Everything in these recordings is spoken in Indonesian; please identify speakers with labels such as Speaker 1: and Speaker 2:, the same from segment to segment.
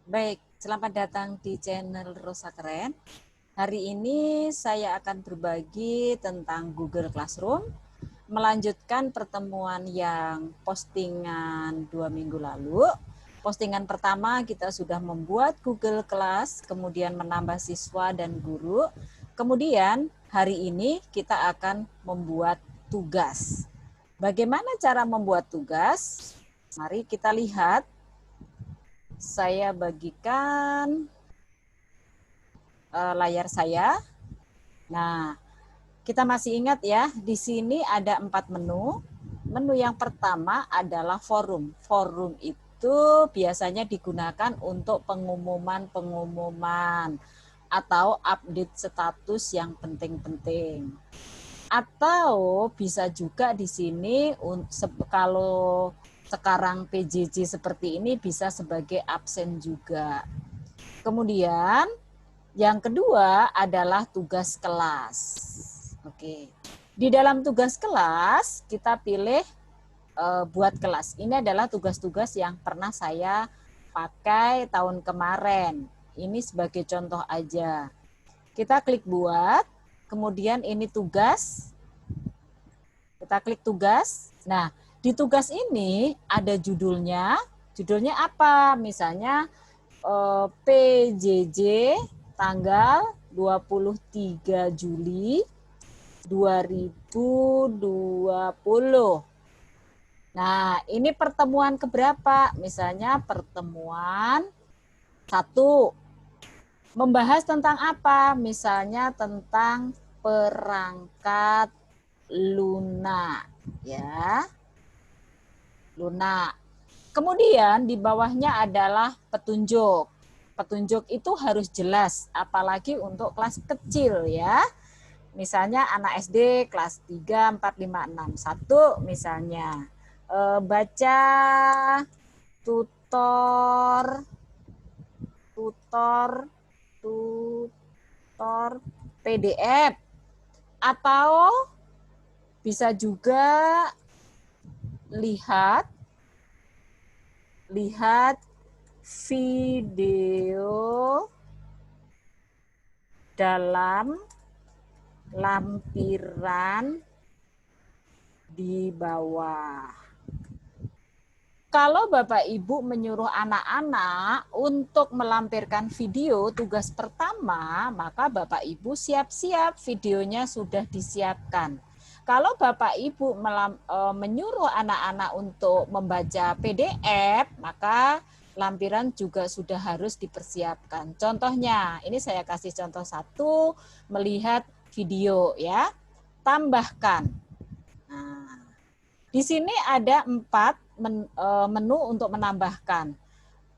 Speaker 1: Baik, selamat datang di channel Rosa Keren. Hari ini saya akan berbagi tentang Google Classroom, melanjutkan pertemuan yang postingan 2 minggu lalu. Postingan pertama kita sudah membuat Google Class, kemudian menambah siswa dan guru. Kemudian hari ini kita akan membuat tugas. Bagaimana cara membuat tugas? Mari kita lihat. Saya bagikan layar saya. Nah, kita masih ingat ya, di sini ada 4 menu. Menu yang pertama adalah forum. Forum itu biasanya digunakan untuk pengumuman-pengumuman atau update status yang penting-penting. Atau bisa juga di sini kalau sekarang PJJ seperti ini bisa sebagai absen juga. Kemudian yang kedua adalah tugas kelas. Oke. Di dalam tugas kelas kita pilih buat kelas. Ini adalah tugas-tugas yang pernah saya pakai tahun kemarin. Ini sebagai contoh aja. Kita klik buat, kemudian ini tugas. Kita klik tugas. Nah, di tugas ini ada judulnya. Judulnya apa? Misalnya PJJ tanggal 23 Juli 2020. Nah, ini pertemuan keberapa? Misalnya pertemuan 1. Membahas tentang apa? Misalnya tentang perangkat lunak, ya. Lunak. Kemudian di bawahnya adalah petunjuk. Petunjuk itu harus jelas, apalagi untuk kelas kecil ya. Misalnya anak SD kelas 3, 4, 5, 6. 1 misalnya baca tutor PDF, atau bisa juga lihat video dalam lampiran di bawah. Kalau Bapak Ibu menyuruh anak-anak untuk melampirkan video tugas pertama, maka Bapak Ibu siap-siap videonya sudah disiapkan. Kalau Bapak Ibu menyuruh anak-anak untuk membaca PDF, maka lampiran juga sudah harus dipersiapkan. Contohnya, ini saya kasih contoh 1, melihat video ya. Tambahkan. Nah, di sini ada 4 menu untuk menambahkan.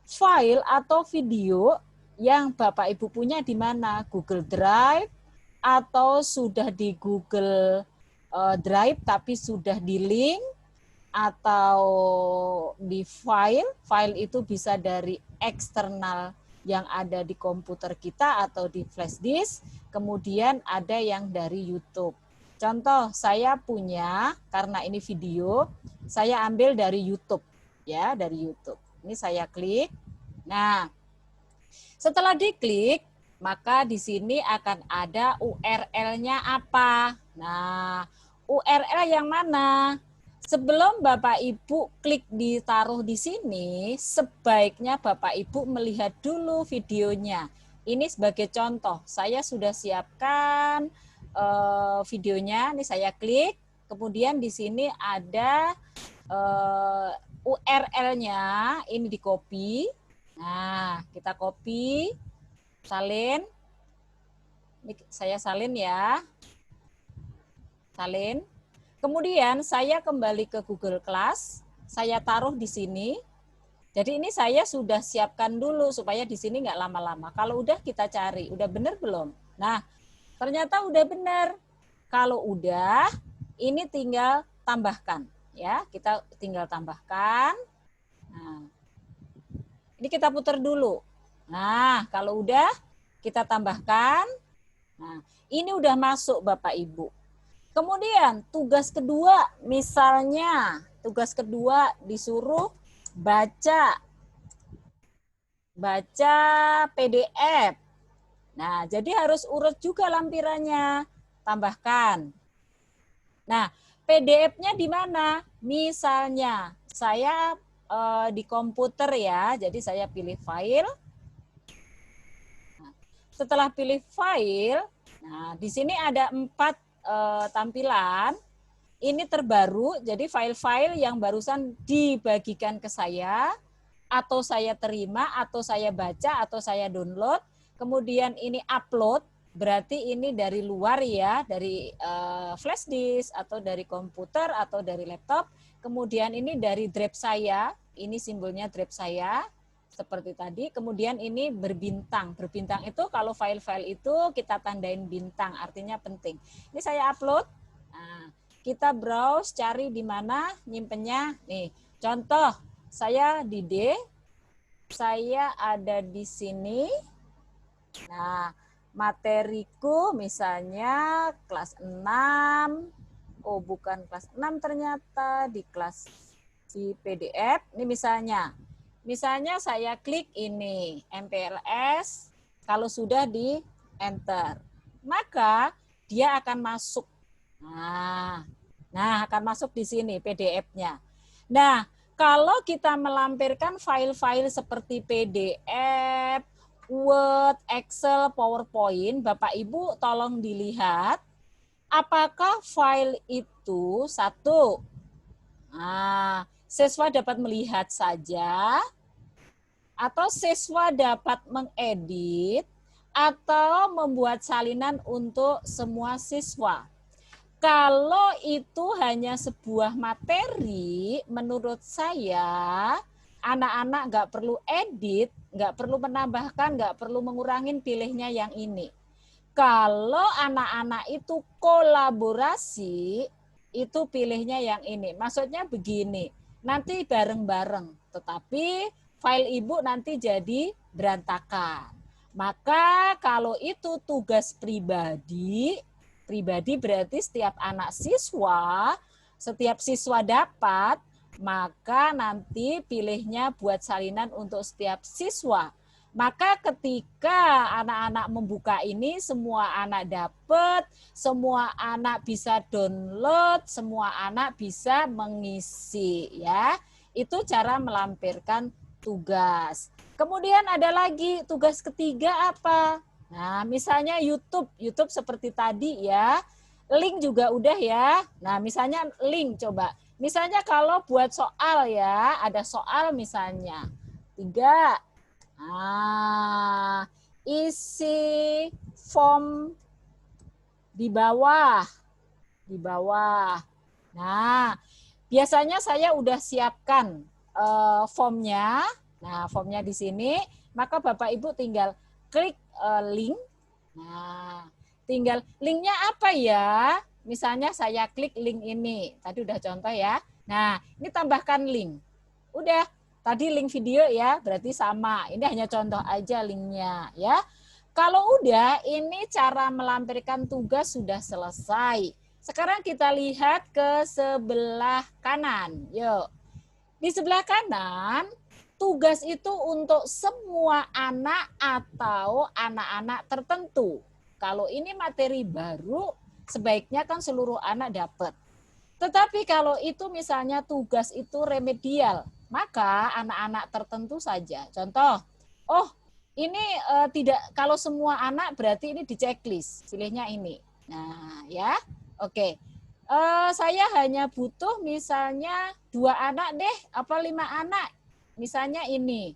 Speaker 1: File atau video yang Bapak Ibu punya di mana? Google Drive atau sudah di Google Drive tapi sudah di link, atau di file. File itu bisa dari eksternal yang ada di komputer kita atau di flash disk. Kemudian ada yang dari YouTube. Contoh, saya punya, karena ini video, saya ambil dari YouTube ya, dari YouTube. Ini saya klik. Nah, setelah diklik, maka di sini akan ada URL-nya apa. Nah, URL yang mana? Sebelum Bapak Ibu klik ditaruh di sini, sebaiknya Bapak Ibu melihat dulu videonya. Ini sebagai contoh, saya sudah siapkan videonya. Ini saya klik, kemudian di sini ada URL-nya, ini di copy. Nah, kita copy, salin. Ini saya salin ya. Salin. Kemudian saya kembali ke Google Class, saya taruh di sini. Jadi ini saya sudah siapkan dulu supaya di sini nggak lama-lama. Kalau udah kita cari, udah bener belum? Nah, ternyata udah bener. Kalau udah, ini tinggal tambahkan. Ya, kita tinggal tambahkan. Nah, ini kita putar dulu. Nah, kalau udah, kita tambahkan. Nah, ini udah masuk Bapak Ibu. Kemudian tugas kedua, misalnya tugas kedua disuruh baca PDF. Nah, jadi harus urut juga lampirannya. Tambahkan. Nah, PDF-nya di mana? Misalnya saya di komputer ya, jadi saya pilih file. Nah, setelah pilih file, nah di sini ada 4 tampilan. Ini terbaru, jadi file-file yang barusan dibagikan ke saya, atau saya terima, atau saya baca, atau saya download. Kemudian ini upload, berarti ini dari luar ya, dari flash disk, atau dari komputer, atau dari laptop. Kemudian ini dari drive saya, ini simbolnya drive saya, seperti tadi. Kemudian ini berbintang. Berbintang itu kalau file-file itu kita tandain bintang, artinya penting. Ini saya upload. Nah, kita browse, cari di mana nyimpennya. Nih, contoh saya di D, saya ada di sini. Nah, materiku misalnya kelas 6. Oh, bukan kelas 6 ternyata, di kelas di PDF. Ini misalnya. Misalnya saya klik ini, MPLS, kalau sudah di enter, maka dia akan masuk. Nah, akan masuk di sini PDF-nya. Nah, kalau kita melampirkan file-file seperti PDF, Word, Excel, PowerPoint, Bapak Ibu tolong dilihat apakah file itu satu. Nah, siswa dapat melihat saja, atau siswa dapat mengedit, atau membuat salinan untuk semua siswa. Kalau itu hanya sebuah materi, menurut saya anak-anak nggak perlu edit, nggak perlu menambahkan, nggak perlu mengurangin, pilihnya yang ini. Kalau anak-anak itu kolaborasi, itu pilihnya yang ini. Maksudnya begini, nanti bareng-bareng, tetapi file ibu nanti jadi berantakan. Maka kalau itu tugas pribadi berarti setiap anak siswa, setiap siswa dapat, maka nanti pilihnya buat salinan untuk setiap siswa. Maka ketika anak-anak membuka ini, semua anak dapat, semua anak bisa download, semua anak bisa mengisi ya. Itu cara melampirkan tugas. Kemudian ada lagi tugas ketiga apa? Nah, misalnya YouTube seperti tadi ya. Link juga udah ya. Nah, misalnya link coba. Misalnya kalau buat soal ya, ada soal misalnya 3. Nah, isi form di bawah. Nah, biasanya saya udah siapkan formnya. Nah, formnya di sini, maka Bapak Ibu tinggal klik link. Nah, tinggal linknya apa ya? Misalnya saya klik link ini. Tadi udah contoh ya. Nah, ini tambahkan link. Udah. Tadi link video ya, berarti sama. Ini hanya contoh aja linknya ya. Kalau udah, ini cara melampirkan tugas sudah selesai. Sekarang kita lihat ke sebelah kanan. Yuk. Di sebelah kanan, tugas itu untuk semua anak atau anak-anak tertentu. Kalau ini materi baru, sebaiknya kan seluruh anak dapat. Tetapi kalau itu misalnya tugas itu remedial, maka anak-anak tertentu saja. Contoh, oh ini tidak, kalau semua anak berarti ini di checklist, pilihnya ini. Nah ya, oke. Saya hanya butuh misalnya 2 anak deh, apa 5 anak. Misalnya ini.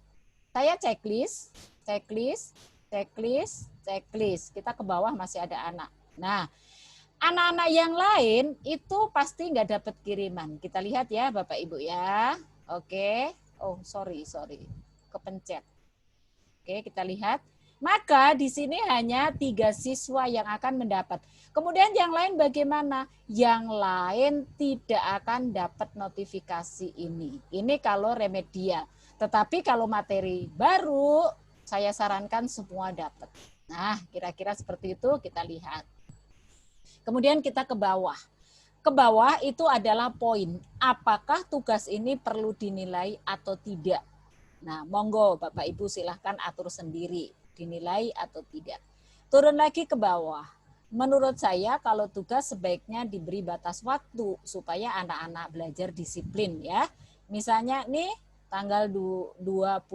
Speaker 1: Saya checklist, checklist, checklist, checklist. Kita ke bawah masih ada anak. Nah, anak-anak yang lain itu pasti nggak dapat kiriman. Kita lihat ya Bapak Ibu ya. Oke. Oh, sorry. Kepencet. Oke, kita lihat. Maka di sini hanya 3 siswa yang akan mendapat. Kemudian yang lain bagaimana? Yang lain tidak akan dapat notifikasi ini. Ini kalau remedial. Tetapi kalau materi baru, saya sarankan semua dapat. Nah, kira-kira seperti itu kita lihat. Kemudian kita ke bawah. Ke bawah itu adalah poin. Apakah tugas ini perlu dinilai atau tidak? Nah, monggo Bapak Ibu silahkan atur sendiri. Dinilai atau tidak. Turun lagi ke bawah. Menurut saya kalau tugas sebaiknya diberi batas waktu supaya anak-anak belajar disiplin ya. Misalnya nih tanggal 23.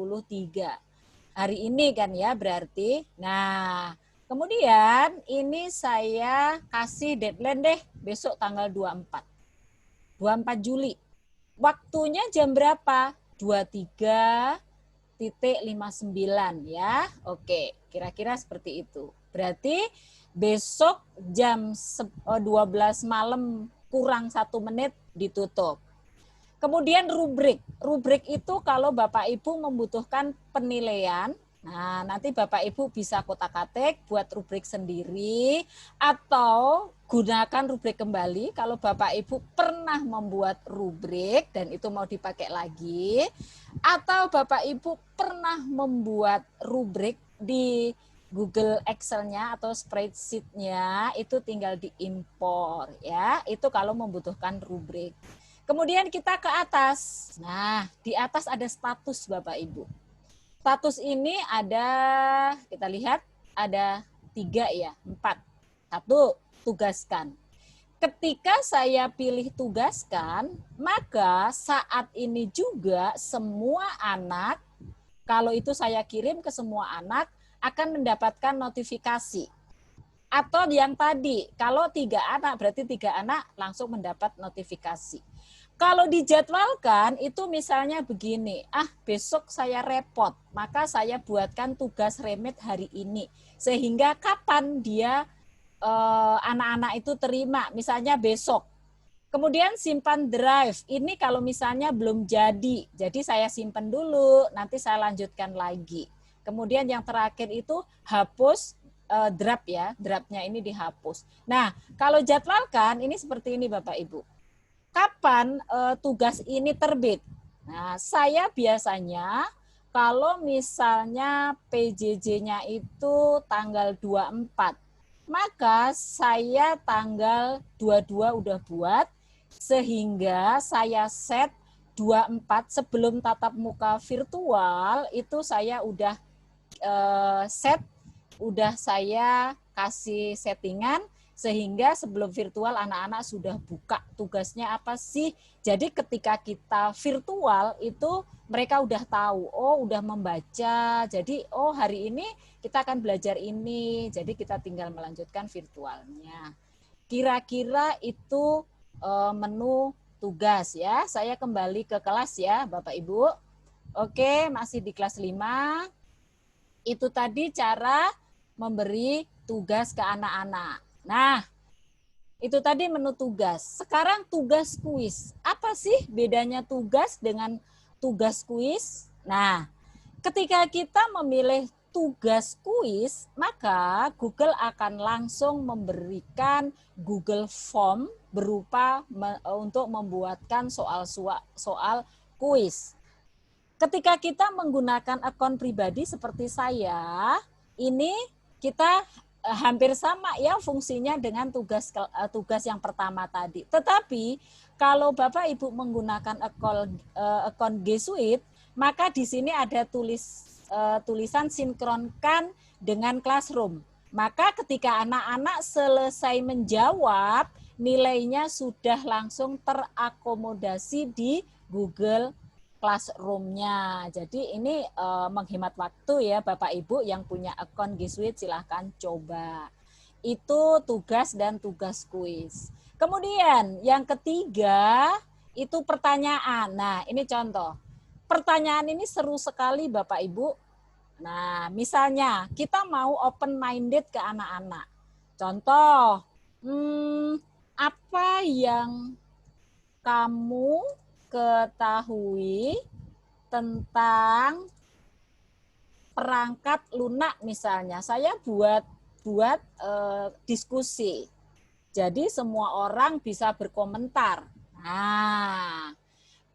Speaker 1: Hari ini kan ya berarti. Nah, kemudian ini saya kasih deadline deh besok tanggal 24 Juli. Waktunya jam berapa? 23:59 ya. Oke, kira-kira seperti itu. Berarti besok jam 12 malam kurang 1 menit ditutup. Kemudian rubrik. Rubrik itu kalau Bapak Ibu membutuhkan penilaian, nah nanti Bapak Ibu bisa kotak-katik buat rubrik sendiri atau gunakan rubrik kembali kalau Bapak Ibu pernah membuat rubrik dan itu mau dipakai lagi, atau Bapak Ibu pernah membuat rubrik di Google Excel-nya atau spreadsheet-nya itu tinggal diimpor ya. Itu kalau membutuhkan rubrik. Kemudian kita ke atas. Nah, di atas ada status Bapak Ibu. Status ini ada, kita lihat ada 3 ya, 4. 1, tugaskan. Ketika saya pilih tugaskan, maka saat ini juga semua anak, kalau itu saya kirim ke semua anak, akan mendapatkan notifikasi. Atau yang tadi, kalau 3 anak, berarti 3 anak langsung mendapat notifikasi. Kalau dijadwalkan, itu misalnya begini, besok saya repot, maka saya buatkan tugas remit hari ini. Sehingga kapan dia anak-anak itu terima, misalnya besok. Kemudian simpan drive, ini kalau misalnya belum jadi saya simpan dulu, nanti saya lanjutkan lagi. Kemudian yang terakhir itu hapus draft ya, draftnya ini dihapus. Nah, kalau jadwalkan ini seperti ini Bapak Ibu. Kapan tugas ini terbit? Nah, saya biasanya kalau misalnya PJJ-nya itu tanggal 24, maka saya tanggal 22 udah buat, sehingga saya set 24 sebelum tatap muka virtual, itu saya udah set, udah saya kasih settingan, sehingga sebelum virtual anak-anak sudah buka tugasnya apa sih. Jadi ketika kita virtual itu mereka udah tahu, oh udah membaca, jadi oh hari ini kita akan belajar ini, jadi kita tinggal melanjutkan virtualnya. Kira-kira itu menu tugas ya. Saya kembali ke kelas ya Bapak Ibu. Oke, masih di kelas 5. Itu tadi cara memberi tugas ke anak-anak. Nah, itu tadi menu tugas. Sekarang tugas kuis. Apa sih bedanya tugas dengan tugas kuis? Nah, ketika kita memilih tugas kuis, maka Google akan langsung memberikan Google Form berupa untuk membuatkan soal kuis. Ketika kita menggunakan akun pribadi seperti saya, ini kita hampir sama ya fungsinya dengan tugas yang pertama tadi. Tetapi kalau Bapak Ibu menggunakan akun G Suite, maka di sini ada tulisan sinkronkan dengan Classroom. Maka ketika anak-anak selesai menjawab, nilainya sudah langsung terakomodasi di Google Classroom-nya. Jadi ini menghemat waktu ya Bapak Ibu yang punya akun G Suite, silahkan coba. Itu tugas dan tugas kuis. Kemudian yang ketiga itu pertanyaan. Nah ini contoh. pertanyaan ini seru sekali Bapak Ibu. Nah, misalnya kita mau open minded ke anak-anak. Contoh, apa yang kamu ketahui tentang perangkat lunak misalnya? Saya buat diskusi. Jadi semua orang bisa berkomentar. Nah,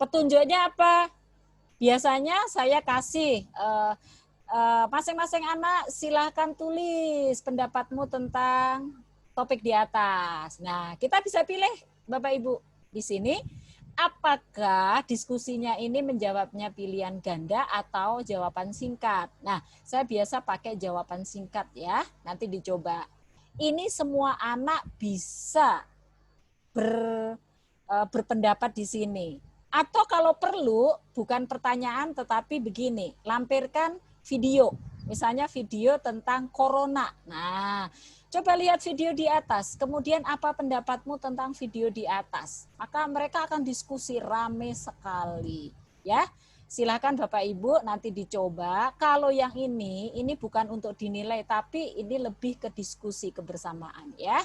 Speaker 1: petunjuknya apa? Biasanya saya kasih masing-masing anak silahkan tulis pendapatmu tentang topik di atas. Nah, kita bisa pilih Bapak Ibu di sini apakah diskusinya ini menjawabnya pilihan ganda atau jawaban singkat. Nah, saya biasa pakai jawaban singkat ya. Nanti dicoba. Ini semua anak bisa berpendapat di sini. Atau kalau perlu, bukan pertanyaan tetapi begini, lampirkan video. Misalnya video tentang corona. Nah, coba lihat video di atas. Kemudian apa pendapatmu tentang video di atas? Maka mereka akan diskusi rame sekali. Ya, silakan Bapak Ibu nanti dicoba. Kalau yang ini bukan untuk dinilai, tapi ini lebih ke diskusi kebersamaan ya.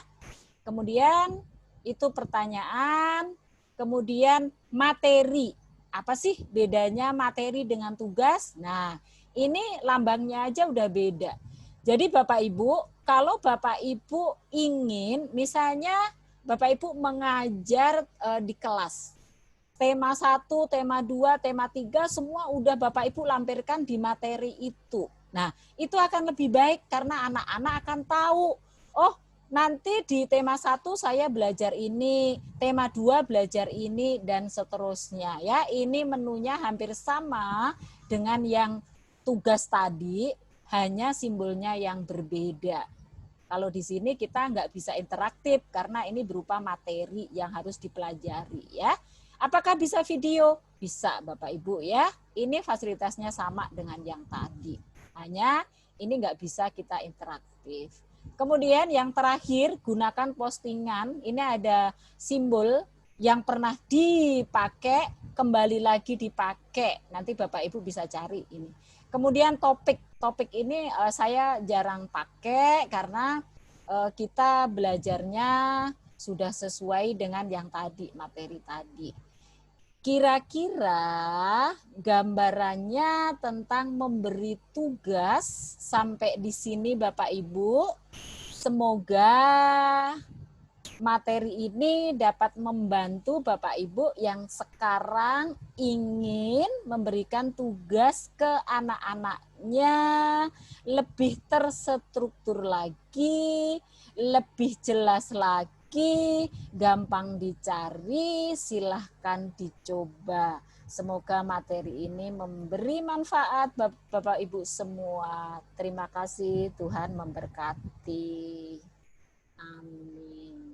Speaker 1: Kemudian itu pertanyaan. Kemudian materi. Apa sih bedanya materi dengan tugas? Nah, ini lambangnya aja udah beda. Jadi Bapak Ibu, kalau Bapak Ibu ingin misalnya Bapak Ibu mengajar di kelas. Tema 1, tema 2, tema 3 semua udah Bapak Ibu lampirkan di materi itu. Nah, itu akan lebih baik karena anak-anak akan tahu, oh nanti di tema 1 saya belajar ini, tema 2 belajar ini, dan seterusnya. Ya, ini menunya hampir sama dengan yang tugas tadi, hanya simbolnya yang berbeda. Kalau di sini kita nggak bisa interaktif karena ini berupa materi yang harus dipelajari ya. Apakah bisa video? Bisa Bapak Ibu ya. Ini fasilitasnya sama dengan yang tadi. Hanya ini nggak bisa kita interaktif. Kemudian yang terakhir, gunakan postingan. Ini ada simbol yang pernah dipakai, kembali lagi dipakai. Nanti Bapak Ibu bisa cari ini. Kemudian topik ini saya jarang pakai karena kita belajarnya sudah sesuai dengan yang tadi, materi tadi. Kira-kira gambarannya tentang memberi tugas sampai di sini Bapak Ibu. Semoga materi ini dapat membantu Bapak Ibu yang sekarang ingin memberikan tugas ke anak-anaknya lebih terstruktur lagi, lebih jelas lagi, gampang dicari, silahkan dicoba. Semoga materi ini memberi manfaat Bapak Ibu semua. Terima kasih, Tuhan memberkati. Amin.